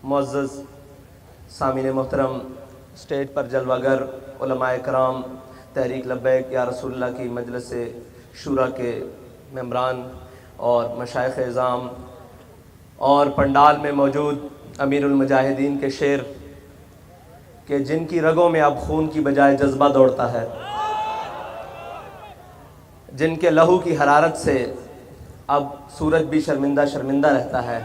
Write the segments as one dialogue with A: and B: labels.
A: मुअज़्ज़ज़ सामीन मोहतरम, स्टेज पर जलवागर उलमाए कराम, तहरीक लब्बैक या रसूलुल्लाह की मजलिस शूरा के मेंबरान और मशाइख़ इज़ाम और पंडाल में मौजूद अमीरुल मुजाहिदीन के शेर कि जिनकी रगों में अब खून की बजाय जज्बा दौड़ता है, जिनके लहू की हरारत से अब सूरज भी शर्मिंदा शर्मिंदा रहता है।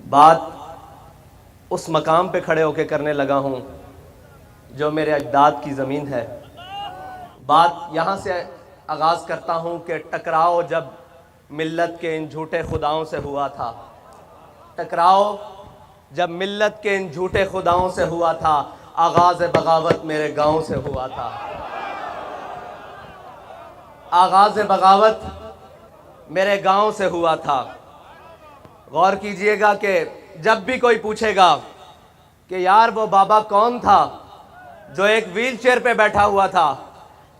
A: बात उस मकाम पे खड़े होकर करने लगा हूँ जो मेरे अजदाद की ज़मीन है। बात यहाँ से आगाज़ करता हूँ कि टकराव जब मिल्लत के इन झूठे खुदाओं से हुआ था, टकराव जब मिल्लत के इन झूठे खुदाओं से हुआ था, आगाज़ बगावत मेरे गाँव से हुआ था। आगाज़ बगावत मेरे गाँव से हुआ था। गौर कीजिएगा कि जब भी कोई पूछेगा कि यार वो बाबा कौन था जो एक व्हील चेयर पे बैठा हुआ था,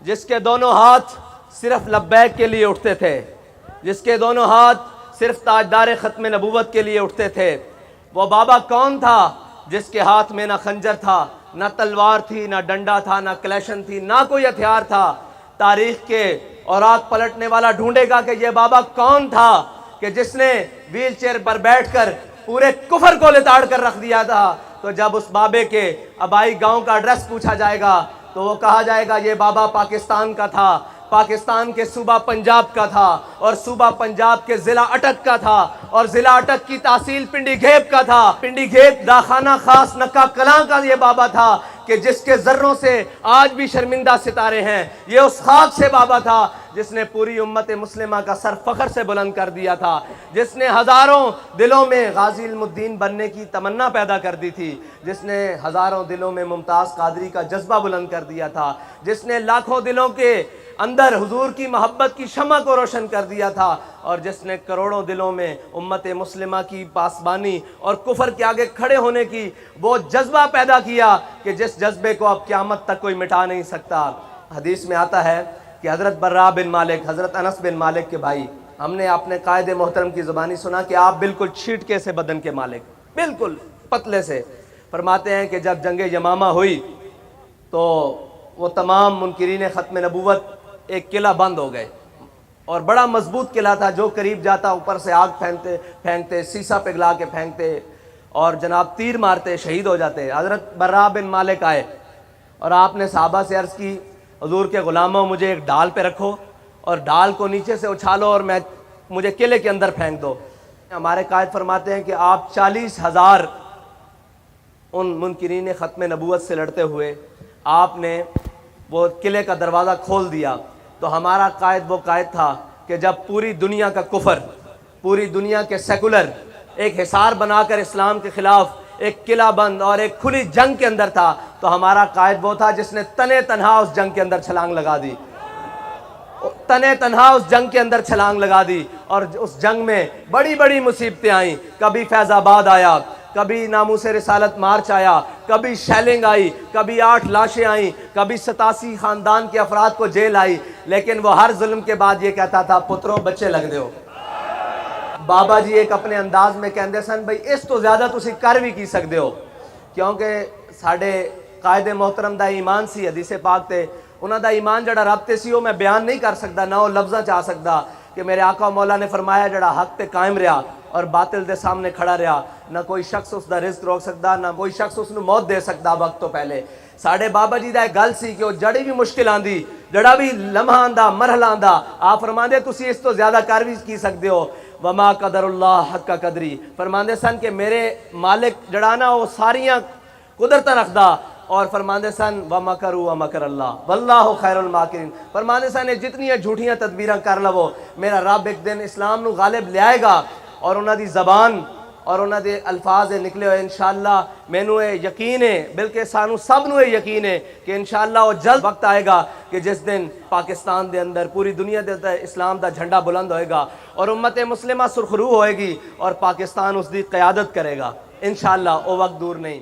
A: जिसके दोनों हाथ सिर्फ लब्बैक के लिए उठते थे, जिसके दोनों हाथ सिर्फ ताजदार ख़त्म नबूवत के लिए उठते थे, वो बाबा कौन था जिसके हाथ में ना खंजर था, ना तलवार थी, ना डंडा था, ना कलेशन थी, ना कोई हथियार था। तारीख के औरात पलटने वाला ढूंढेगा कि ये बाबा कौन था कि जिसने व्हील चेयर पर बैठकर पूरे कुफर को लिताड़ कर रख दिया था। तो जब उस बाबे के आबाई गांव का एड्रेस पूछा जाएगा तो वो कहा जाएगा ये बाबा पाकिस्तान का था, पाकिस्तान के सूबा पंजाब का था, और सूबा पंजाब के ज़िला अटक का था, और ज़िला अटक की तहसील पिंडी घेब का था। पिंडी घेब दाखाना खास नक्का कलां का ये बाबा था कि जिसके ज़र्रों से आज भी शर्मिंदा सितारे हैं। ये उस खाक से बाबा था जिसने पूरी उम्मत मुस्लिमा का सर फ़ख्र से बुलंद कर दिया था, जिसने हज़ारों दिलों में गाज़ी इल्मुद्दीन बनने की तमन्ना पैदा कर दी थी, जिसने हज़ारों दिलों में मुमताज़ कादरी का जज्बा बुलंद कर दिया था, जिसने लाखों दिलों के अंदर हुजूर की मोहब्बत की शम्मा को रोशन कर दिया था, और जिसने करोड़ों दिलों में उम्मत मुस्लिमा की पासबानी और कुफर के आगे खड़े होने की वो जज्बा पैदा किया कि जिस जज्बे को अब क़यामत तक कोई मिटा नहीं सकता। हदीस में आता है कि हज़रत बर्रा बिन मालिक, हज़रत अनस बिन मालिक के भाई, हमने अपने कायदे मोहतरम की ज़ुबानी सुना कि आप बिल्कुल छींटके से बदन के मालिक, बिल्कुल पतले से। फरमाते हैं कि जब जंग यमामा हुई तो वो तमाम मुनकिरीन ख़त्म नबूवत एक किला बंद हो गए, और बड़ा मजबूत किला था, जो करीब जाता ऊपर से आग फेंकते शीशा पिघला के फेंकते और जनाब तीर मारते, शहीद हो जाते। हज़रत बर्रा बिन मालिक आए और आपने सहाबा से अर्ज़ की, हुजूर के ग़ुलामों मुझे एक ढाल पे रखो और ढाल को नीचे से उछालो और मुझे किले के अंदर फेंक दो। हमारे कायद फरमाते हैं कि आप 40,000 उन मुनकिरीन ख़त्म नबूवत से लड़ते हुए आपने वो किले का दरवाज़ा खोल दिया। तो हमारा कायद वो कायद था कि जब पूरी दुनिया का कुफर, पूरी दुनिया के सेकुलर एक हिसार बनाकर इस्लाम के ख़िलाफ़ एक किला बंद और एक खुली जंग के अंदर था, तो हमारा कायद वो था जिसने तने तनहा उस जंग के अंदर छलांग लगा दी, तने तनहा उस जंग के अंदर छलांग लगा दी। और उस जंग में बड़ी बड़ी मुसीबतें आईं। कभी फैज़ाबाद आया, कभी नामूसे रिसालत मार्च आया, कभी शेलिंग आई, कभी 8 लाशें आईं, कभी 87 ख़ानदान के अफराद को जेल आई। लेकिन वो हर जुल्म के बाद ये कहता था, पुत्रों बच्चे लग दो। बाबा जी एक अपने अंदाज में कहते सन, भाई इस तो ज़्यादा तुसी कर भी की सकते हो, क्योंकि साढ़े कायदे मोहतरम दा ईमान सी, हदीसे पाक ते उन्हां दा ईमान जड़ा रब ते सी, वो मैं बयान नहीं कर सकता, ना वो लफ्ज़ां च आ सकता कि मेरे आका मौला ने फरमाया जड़ा हक ते कायम रहा और बातिल दे सामने खड़ा रहा, ना कोई शख्स उसका रिज़्क रोक सकता, ना कोई शख्स उसनू मौत दे सकता वक्त तो पहले। साढ़े बाबा जी दा एक गल सी कि वो जड़ी भी मुश्किल आंदी, जड़ा भी लम्हा आंदा, मरहला आंदा, आप फरमांदे तुसी इस तो ज़्यादा कर भी की सकते हो। वमा कदरुल्लाह हक़ कदरी, फरमांदे सन कि मेरे मालिक जड़ा ना वो सारियां कुदरत रखदा, और फरमांदे सन व मकरू व मकर अल्लाह वल्लाहु खैरुल माकिरीन। फरमांदे सन जितनी झूठियां तदबीरां कर लवो, मेरा रब एक दिन इस्लाम नू गालिब लियाएगा, और उन्हां दी ज़बान और उन्हां दे अल्फाज निकले हुए इंशाअल्लाह मैनू ये यकीन है, बल्कि सानू सब नू ये यकीन है कि इंशाअल्लाह वो जल्द वक्त आएगा कि जिस दिन पाकिस्तान दे अंदर, पूरी दुनिया दे अंदर इस्लाम दा झंडा बुलंद होएगा और उम्मत मुस्लिमा सुरखरू होएगी और पाकिस्तान उसकी क़यादत करेगा इंशाअल्लाह। वो वक्त दूर नहीं।